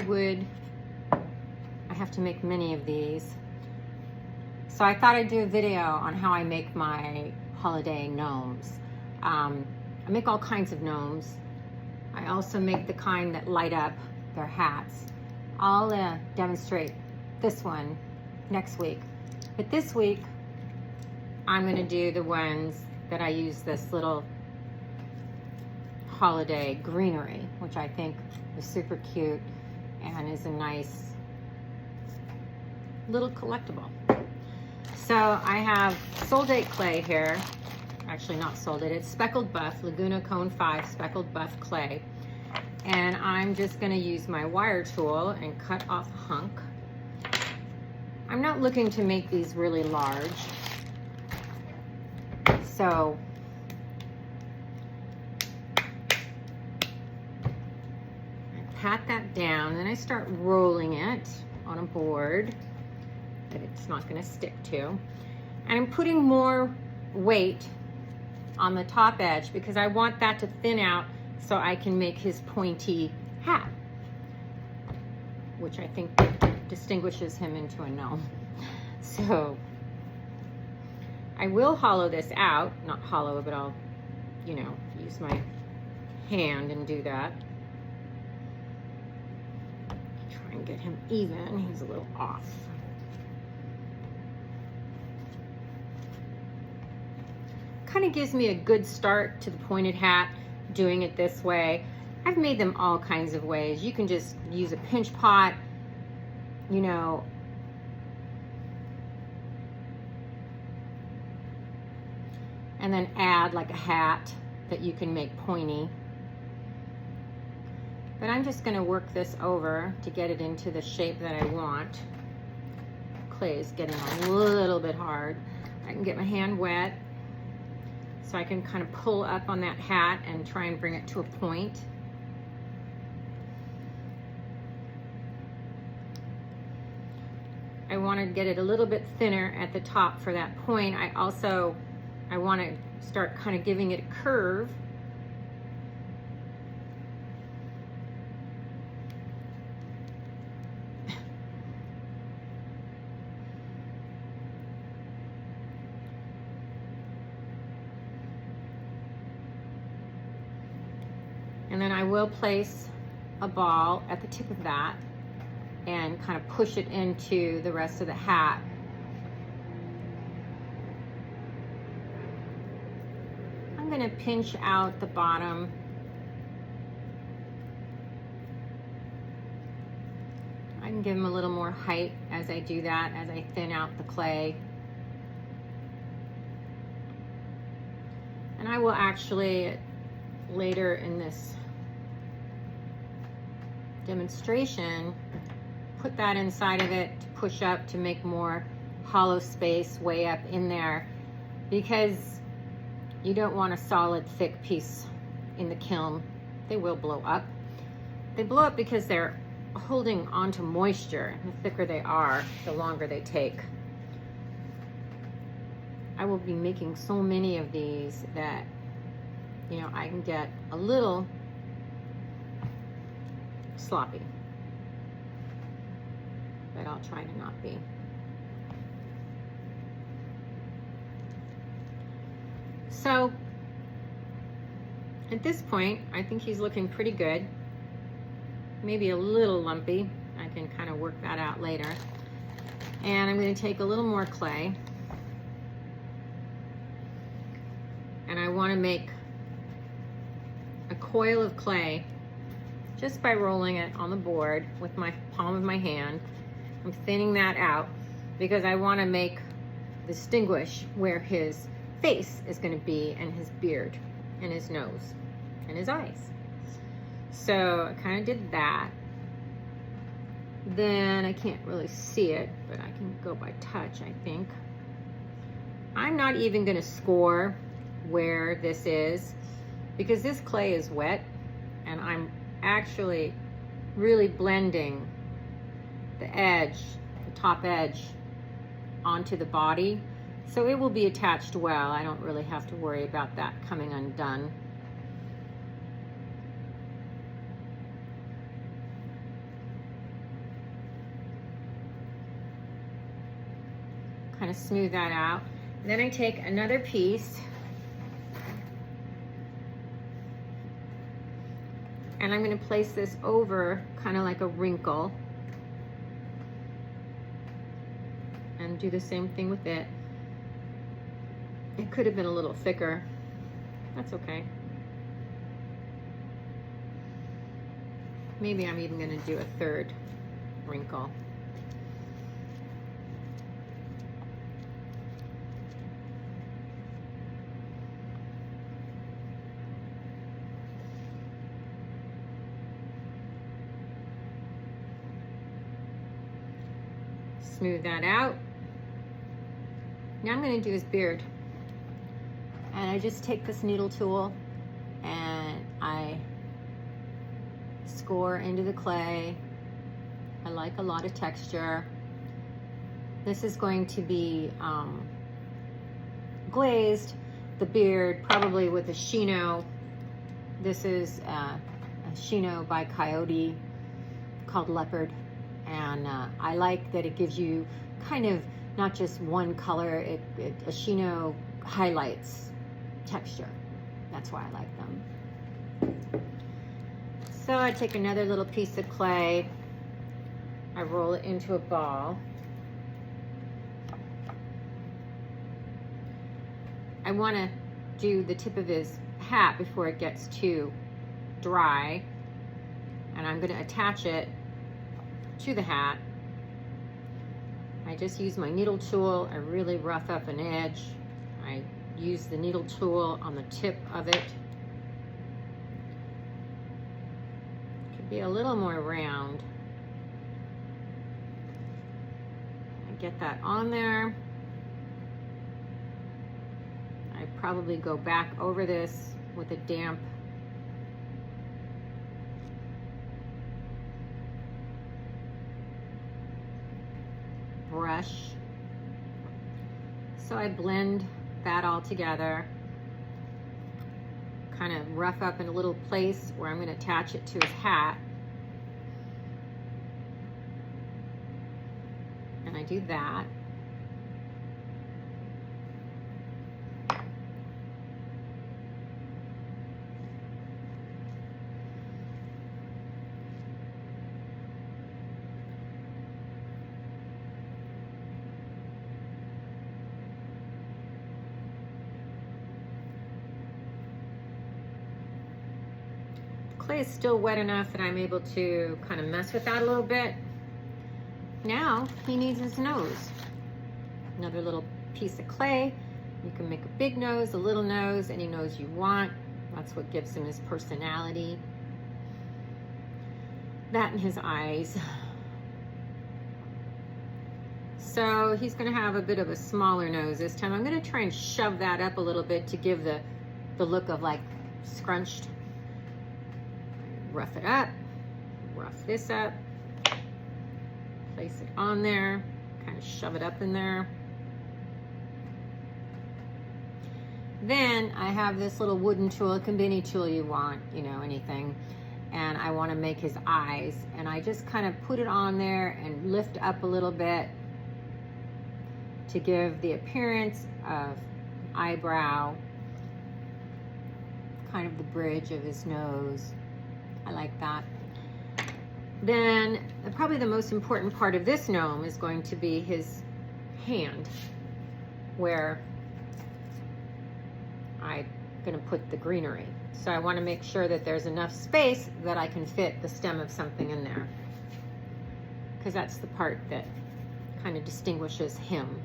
I have to make many of these. So I thought I'd do a video on how I make my holiday gnomes. I make all kinds of gnomes. I also make the kind that light up their hats. I'll demonstrate this one next week. But this week, I'm gonna do the ones that I use this little holiday greenery, which I think is super cute and is a nice little collectible. So I have Soul Date clay here. Actually not Soul Date, it's Speckled Buff, Laguna Cone 5 Speckled Buff clay. And I'm just gonna use my wire tool and cut off a hunk. I'm not looking to make these really large. So I pat that down, and I start rolling it on a board that it's not going to stick to. And I'm putting more weight on the top edge because I want that to thin out so I can make his pointy hat, which I think distinguishes him into a gnome. So I will hollow this out, not hollow, but I'll, you know, use my hand and do that. Try and get him even, he's a little off. Kind of gives me a good start to the pointed hat, doing it this way. I've made them all kinds of ways. You can just use a pinch pot, you know, and then add like a hat that you can make pointy. But I'm just gonna work this over to get it into the shape that I want. Clay is getting a little bit hard. I can get my hand wet so I can kind of pull up on that hat and try and bring it to a point. I want to get it a little bit thinner at the top for that point. I want to start kind of giving it a curve. And then I will place a ball at the tip of that and kind of push it into the rest of the hat. I'm going to pinch out the bottom. I can give him a little more height as I do that, as I thin out the clay. And I will actually, later in this demonstration, put that inside of it to push up to make more hollow space way up in there, because you don't want a solid thick piece in the kiln. They will blow up. They blow up because they're holding onto moisture. The thicker they are, the longer they take. I will be making so many of these that, you know, I can get a little sloppy, but I'll try to not be. So at this point, I think he's looking pretty good. Maybe a little lumpy. I can kind of work that out later. And I'm going to take a little more clay. And I want to make a coil of clay just by rolling it on the board with my palm of my hand. I'm thinning that out because I want to distinguish where his face is going to be, and his beard, and his nose, and his eyes. So I kind of did that. Then I can't really see it, but I can go by touch, I think. I'm not even going to score where this is because this clay is wet, and I'm actually really blending the edge, the top edge, onto the body. So it will be attached well. I don't really have to worry about that coming undone. kind of smooth that out. And then I take another piece and I'm going to place this over kind of like a wrinkle and do the same thing with it. It could have been a little thicker. That's okay. Maybe I'm even going to do a third wrinkle. Smooth that out. Now I'm going to do his beard. And I just take this needle tool and I score into the clay. I like a lot of texture. This is going to be glazed, the beard, probably with a chino. This is a chino by Coyote called Leopard. And I like that it gives you kind of not just one color, a chino highlights texture. That's why I like them. So I take another little piece of clay, I roll it into a ball. I want to do the tip of his hat before it gets too dry, and I'm going to attach it to the hat. I just use my needle tool. I really rough up an edge. I use the needle tool on the tip of it. Could be a little more round. I get that on there. I probably go back over this with a damp brush. So I blend that all together, kind of rough up in a little place where I'm going to attach it to his hat. And I do that. Clay is still wet enough that I'm able to kind of mess with that a little bit. Now he needs his nose. Another little piece of clay. You can make a big nose, a little nose, any nose you want. That's what gives him his personality. That and his eyes. So he's going to have a bit of a smaller nose this time. I'm going to try and shove that up a little bit to give the look of like scrunched. Rough it up, rough this up, place it on there, kind of shove it up in there. Then I have this little wooden tool. It can be any tool you want, you know, anything. And I want to make his eyes. And I just kind of put it on there and lift up a little bit to give the appearance of eyebrow, kind of the bridge of his nose. I like that. Then probably the most important part of this gnome is going to be his hand, where I'm going to put the greenery. So I want to make sure that there's enough space that I can fit the stem of something in there, because that's the part that kind of distinguishes him.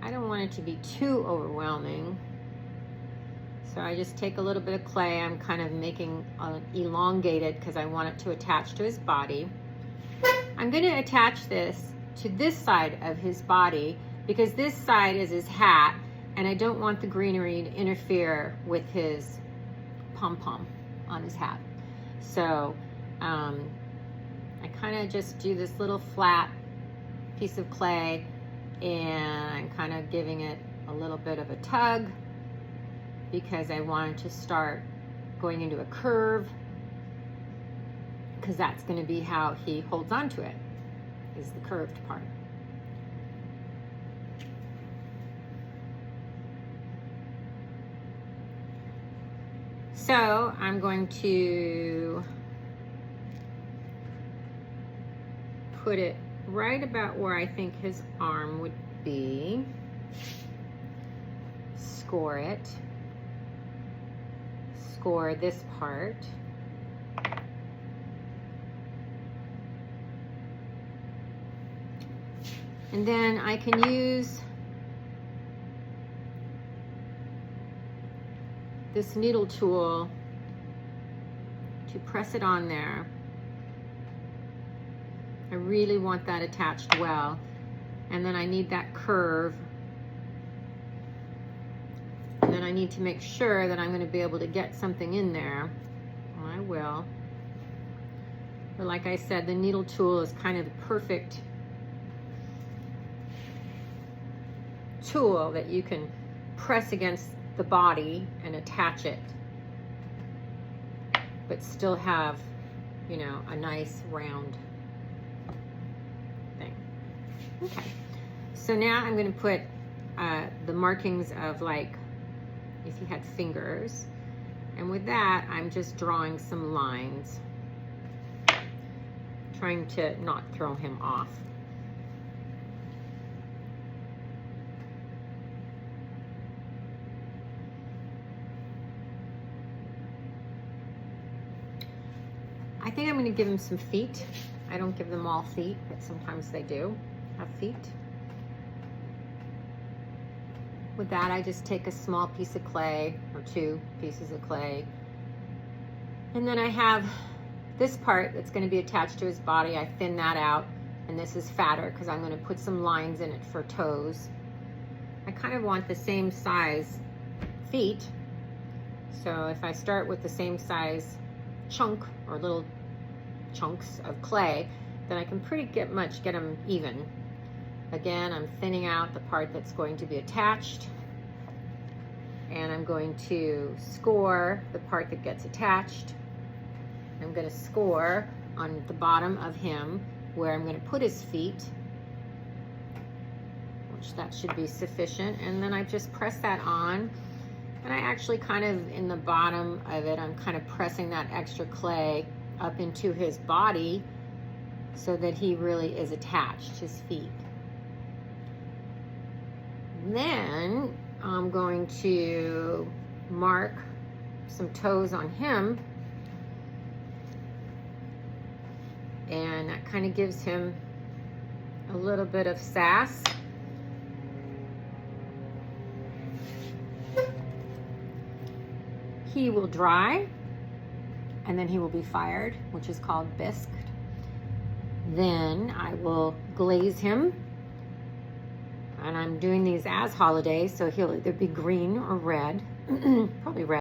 I don't want it to be too overwhelming. So I just take a little bit of clay. I'm kind of making elongated because I want it to attach to his body. I'm going to attach this to this side of his body because this side is his hat, and I don't want the greenery to interfere with his pom-pom on his hat. So I kind of just do this little flat piece of clay, and I'm kind of giving it a little bit of a tug, because I wanted to start going into a curve, because that's going to be how he holds on to it. is the curved part. So I'm going to put it right about where I think his arm would be. Score it. Score this part. And then I can use this needle tool to press it on there. I really want that attached well. And then I need that curve. And then I need to make sure that I'm going to be able to get something in there. Well, I will. But like I said, the needle tool is kind of the perfect tool that you can press against the body and attach it, but still have, you know, a nice round thing. Okay, so now I'm going to put the markings of, like, if you had fingers, and with that I'm just drawing some lines, trying to not throw him off. I think I'm going to give him some feet. I don't give them all feet, but sometimes they do have feet. With that, I just take a small piece of clay, or 2 pieces of clay. And then I have this part that's going to be attached to his body. I thin that out, and this is fatter because I'm going to put some lines in it for toes. I kind of want the same size feet. So if I start with the same size chunk or little chunks of clay, then I can pretty much get them even. Again, I'm thinning out the part that's going to be attached, and I'm going to score the part that gets attached. I'm going to score on the bottom of him where I'm going to put his feet, which that should be sufficient, and then I just press that on. And I actually kind of, in the bottom of it, I'm kind of pressing that extra clay up into his body so that he really is attached, his feet. Then I'm going to mark some toes on him, and that kind of gives him a little bit of sass. He will dry, and then he will be fired, which is called bisque. Then I will glaze him, and I'm doing these as holiday, so he'll either be green or red, probably red.